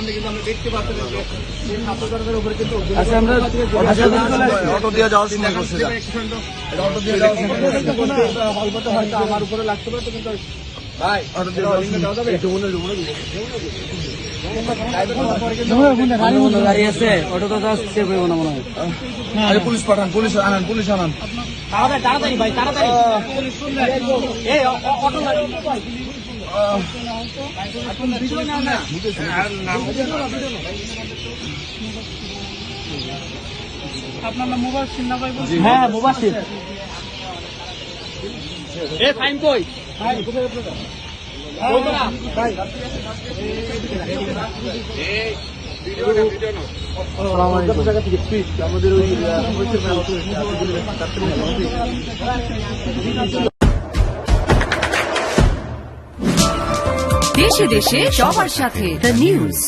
সামনে কিন্তু আমরা দেখতে পাচ্ছি যে ছাত্রজনতার উপরে কিন্তু অটো দিয়ে যাওয়ার সময় করছে অটো দিয়ে যাওয়ার সময় অল্পতে হয়তো আমার উপরে লাগতে পারে কিন্তু ভাই অটো দিয়ে যাওয়ার সময় গাড়ি আছে অটো তো সেভ হইব না মনে হয়। আরে পুলিশ পাঠান, পুলিশ আনান, পুলিশ আনান। তাড়াতাড়ি ভাই তাড়াতাড়ি এই অটো লাগবে আপনার নাম মুবাশির না ভাই? হ্যাঁ মুবাশির। এ ফাইন কই ভাই কোথায় ভাই আমাদের ওই দেশে দেশে সবার সাথে দ্য নিউজ।